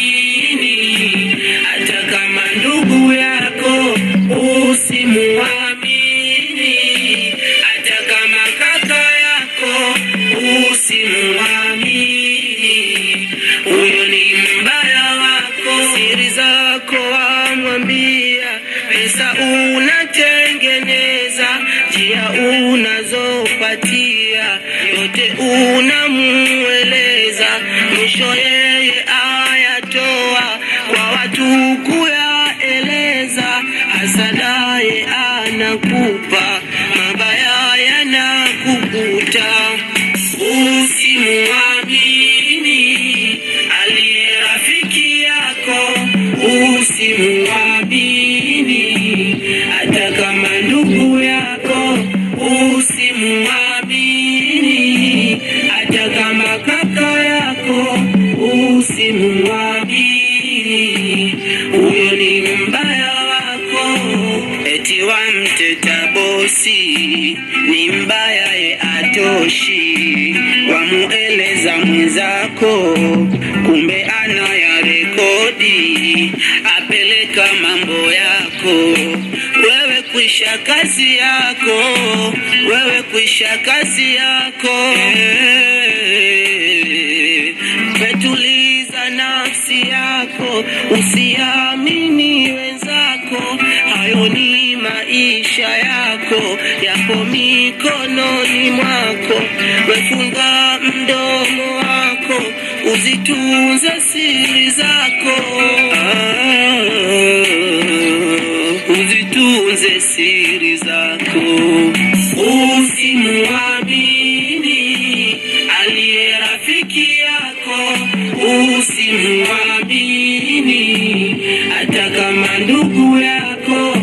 usimuamini. Hata kama ndugu yako usimuamini, hata kama kaka yako usimuamini. Huyo ni mbaya wako, siri zako wamwambia, pesa unatengeneza, njia unazopatia, yote unamueleza, mwisho yeye ayatoa kwa watu kuyaeleza. Hasadaye anakupa, mabaya yanakukuta. Usimuamini aliye rafiki yako, usimuamini. Hata kama ndugu yako usimuamini, hata kama kaka yako usimuamini. Huyo ni mbaya wako. Eti wamteta bosi, ni mbaya ye atoshi, wamueleza mwenzako, kumbe anayarekodi, apeleka mambo yako. Wewe kuisha kazi yako, wewe kuisha kazi yako. Petuliza nafsi yako, usiamini wenzako, hayo ni maisha yako, yapo mikononi mwako. Wefunga mdomo wako, uzitunze siri zako, uzitunze siri zako. Usimuamini aliye rafiki yako, usimuamini. Hata kama ndugu yako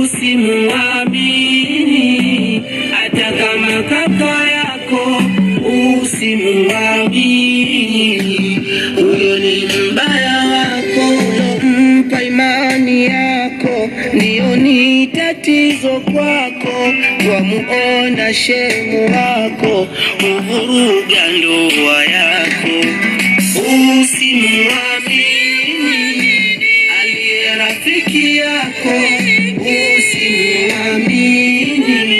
usimuamini, hata kama kaka yako usimuamini. Huyo ni mbaya wako, mpa imani yako, ndio ni tatizo kwako. Wamuona shemu wako, uvuruga ndoa yako. Usimuamini aliye rafiki yako, usimuamini.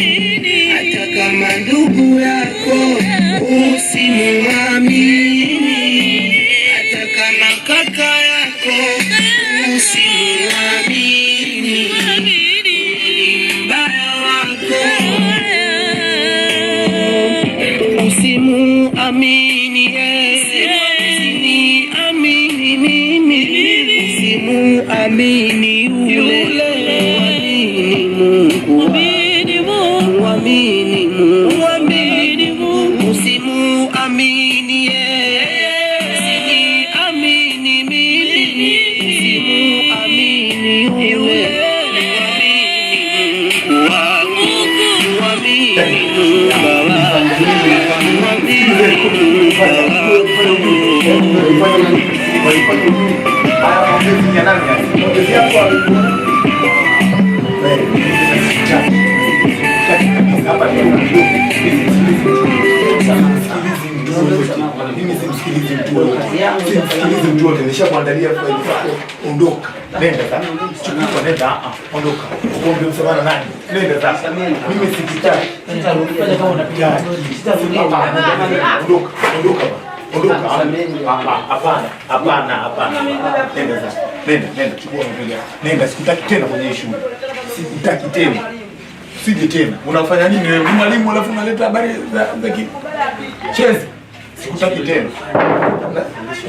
Hata kama ndugu yako usimuamini, hata kama kaka yako usimuamini. Mbaya wako, usimuamini yeye, usimuamini mimi, usimuamini yule. Muamini Mungu, muamini Mungu, usimuamini yeye, usimuamini mimi, usimuamini yule. Msikilize mtu wote, nishakuandalia faili zako. Ondoka. Nenda sasa. Chukua nenda. Ondoka. Uombe msamaha nani? Nenda sasa. Mimi sikitaki. Sitarudi kama unapiga. Ondoka. Ondoka baba. Ondoka. Hapana. Nenda sasa. Nenda. Chukua mpiga. Nenda, sikutaki tena kwenye shule. Sikutaki tena. Sije tena. Unafanya nini wewe? Mwalimu alafu unaleta habari za chezi. Sikutaki tena.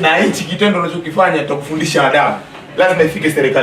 Na hichi kitendo unachokifanya tutakufundisha adabu. Lazima ifike serikali.